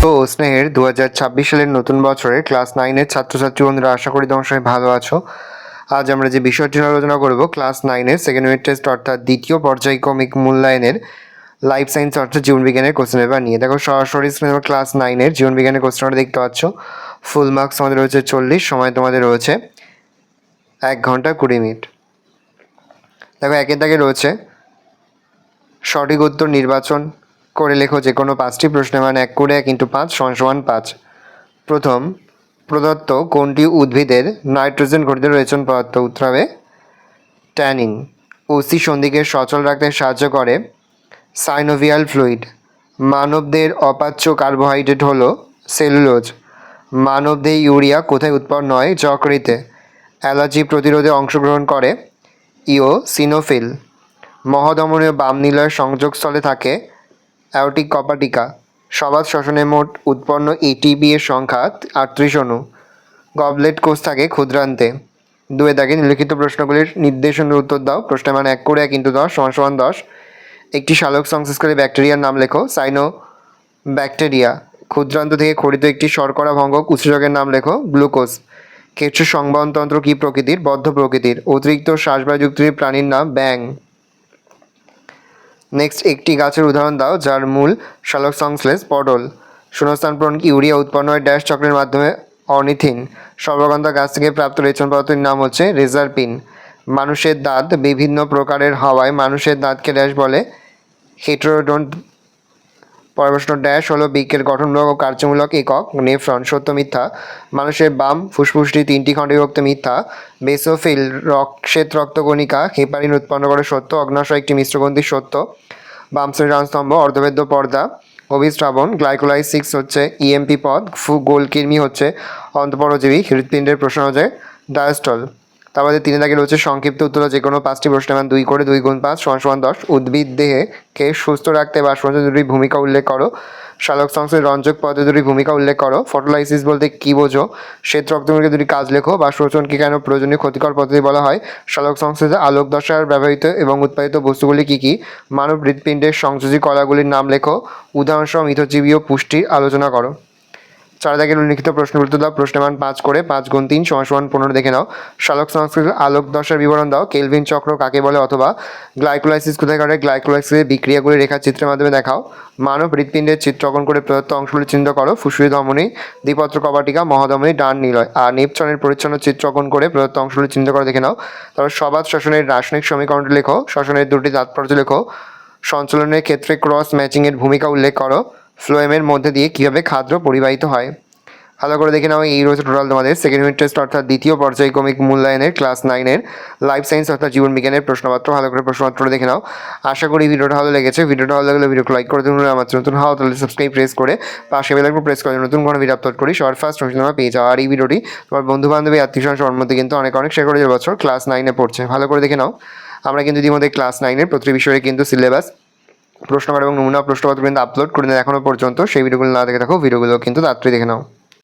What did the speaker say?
তো স্নেহের 2026 সালের নতুন বছরে ক্লাস 9-এর ছাত্রছাত্রী বন্ধুরা, আশা করি তোমরা সবাই ভালো আছো। আজ আমরা যে বিষয়টি নিয়ে আলোচনা করব ক্লাস 9-এর সেকেন্ড ইউনিট টেস্ট অর্থাৎ দ্বিতীয় পর্যায়ক্রমিক মূল্যায়নের লাইফ সায়েন্স অর্থাৎ জীবনবিজ্ঞানের কোশ্চেন পেপার নিয়ে। দেখো সরাসরি স্ক্রিনে ক্লাস 9-এর জীবনবিজ্ঞানের কোশ্চেনটা দেখতে পাচ্ছ। ফুল মার্কস আমাদের রয়েছে 40, সময় তোমাদের রয়েছে 1 ঘন্টা 20 মিনিট। দেখো একের দাগে রয়েছে সঠিক উত্তর নির্বাচন করে লেখো যে কোনো 5টি প্রশ্নের মান 1 করে 1 × 5 = 5। প্রথম, প্রদত্ত কোনটি উদ্ভিদের নাইট্রোজেন ঘটিত রেচন পদার্থ? উত্তর হবে ট্যানিন। অস্থি সন্ধিকে সচল রাখতে সাহায্য করে সাইনোভিয়াল ফ্লুইড। মানবদের অপাচ্য কার্বোহাইড্রেট হলো সেলুলোজ। মানবদেহে ইউরিয়া কোথায় উৎপন্ন হয়? যকৃতে। অ্যালার্জি প্রতিরোধে অংশগ্রহণ করে ইওসিনোফিল। মহাধমনীয় বাম নিলয়ের সংযোগস্থলে থাকে অ্যাওর্টিক কপাটিকা। সবাত শ্বসনে মোট উৎপন্ন এটিপি এর সংখ্যা 38 অণু। গবলেট কোষ থাকে ক্ষুদ্রান্তে। 2 দাগে নিম্নলিখিত প্রশ্নগুলির নির্দেশনের উত্তর দাও। প্রশ্নের মান 1 করে 1 × 10 = 10। একটি সালোক সংশ্লেষকারী ব্যাকটেরিয়ার নাম লেখো। সাইনোব্যাকটেরিয়া। ক্ষুদ্রান্ত থেকে খরিত একটি শর্করা ভঙ্গক উৎসেচকের নাম লেখো। গ্লুকোজ। কেঁচো সংবহনতন্ত্র কী প্রকৃতির? বদ্ধ প্রকৃতির। অতিরিক্ত শ্বাসবায়ুযুক্ত প্রাণীর নাম ব্যাঙ। নেক্সট, একটি গাছের উদাহরণ দাও যার মূল সালোক সংশ্লেষ পটল। শূন্যস্থান পূরণ। ইউরিয়া উৎপন্ন হয় ড্যাশ চক্রের মাধ্যমে? অর্নিথিন। সর্বগন্ধা গাছ থেকে প্রাপ্ত রেচন পদার্থের নাম হচ্ছে রেজারপিন। মানুষের দাঁত বিভিন্ন প্রকারের হওয়ায় মানুষের দাঁতকে ড্যাশ বলে? হেটেরোডন্ট। পরপ্রশ্ন, ড্যাশ হলো বৃক্কের গঠনমূলক ও কার্যমূলক একক? নেফ্রন। সত্য মিথ্যা? মানুষের বাম ফুসফুসটি 3টি খণ্ডে বিভক্ত। মিথ্যা। বেসোফিল শ্বেত রক্তকণিকা হেপারিন উৎপন্ন করে। সত্য। অগ্ন্যাশয় একটি মিশ্রগ্রন্থি। সত্য। বাম শ্রেণীর স্তম্ভ অর্ধবেদ্য পর্দা। অভিস্রাবণ। গ্লাইকোলাইজ 6 হচ্ছে ইএমপি পদ। গোলকৃমি হচ্ছে অন্তঃপরজীবী। হৃৎপিণ্ডের প্রসারণ হচ্ছে ডায়াস্টল। তারপরে 3 দাগে রয়েছে সংক্ষিপ্ত উত্তর যে কোনো 5টি প্রশ্নের মান 2 করে 2 × 5 = 10। উদ্ভিদ দেহকে সুস্থ রাখতে বাষ্পোচ্ছ্বাসের 2টি ভূমিকা উল্লেখ করো। সালোক সংশ্লেষ রঞ্জক পদ্ধতির 2টি ভূমিকা উল্লেখ করো। ফটোলাইসিস বলতে কী বোঝো? শ্বেত রক্তকণিকার 2টি কাজ লেখো। বাষ্পোচ্ছ্বাসনকে কেন প্রয়োজনীয় ক্ষতিকর পদ্ধতি বলা হয়? সালোক সংশ্লেষে আলোক দশার ব্যবহৃত এবং উৎপাদিত বস্তুগুলি কী কী? মানব হৃৎপিণ্ডের সংযোজী কলাগুলির নাম লেখো। উদাহরণসহ মিথজীবী ও পুষ্টির আলোচনা করো। 4 দাগের উল্লিখিত প্রশ্নের উত্তর দাও। প্রশ্নের মান 5 করে 5 × 3 = 15 দেখে নাও। সালোক সংশ্লেষের আলোক দশার বিবরণ দাও। কেলভিন চক্র কাকে বলে? অথবা গ্লাইকোলাইসিস কোথায় ঘটে? গ্লাইকোলাইসিসের বিক্রিয়াগুলি রেখাচিত্রের মাধ্যমে দেখাও। মানব হৃৎপিণ্ডের চিত্রকন করে প্রদত্ত অংশগুলি চিহ্নিত করো। ফুসফুস ধমনী, দ্বিপত্র কপাটিকা, মহাধমনী, ডান নিলয়। আর নেপচনের পরিচ্ছন্ন চিত্রকন করে প্রদত্ত অংশগুলি চিহ্নিত করে দেখে নাও। তারপর সবাত শ্বসনের রাসায়নিক সমীকরণটি লেখো। শ্বসনের 2টি তাৎপর্য লেখো। সঞ্চালনের ক্ষেত্রে ক্রস ম্যাচিংয়ের ভূমিকা উল্লেখ করো। ফ্লোয়েমের মধ্যে দিয়ে কীভাবে খাদ্য পরিবাহিত হয়? ভালো করে দেখে নাও। এই রয়েছে টোটাল তোমাদের সেকেন্ড ইউনিট টেস্ট অর্থাৎ দ্বিতীয় পর্যায়ক্রমিক মূল্যায়নের ক্লাস 9-এর লাইফ সায়েন্স অর্থাৎ জীবনবিজ্ঞানের প্রশ্নপত্র। ভালো করে প্রশ্নপত্র দেখে নাও। আশা করি ভিডিওটা ভালো লেগেছে। ভিডিওটা ভালো লাগলে ভিডিওকে লাইক করে দিন। আমার নতুন হওয়া তাহলে সাবস্ক্রাইব প্রেস করে পাশে বেল আইকন প্রেস করে নতুন কোনো ভিডিও আপলোড করি সবার ফার্স্ট তোমরা পেয়ে যাও। আর এই ভিডিওটি তোমার বন্ধু বান্ধবী আত্মীয়স্বজন সবার মধ্যে কিন্তু অনেক শেয়ার করে বছর ক্লাস 9-এ পড়ছে। ভালো করে দেখে নাও। আমরা কিন্তু ইতিমধ্যে ক্লাস 9-এর প্রতিটি বিষয়ে কিন্তু সিলেবাস, প্রশ্নকার এবং নমুনা প্রশ্নপত্র কিন্তু আপলোড করে দেন এখনও পর্যন্ত। সেই ভিডিওগুলো না দেখে থাকো, ভিডিওগুলো কিন্তু তাড়াতাড়ি দেখে নাও।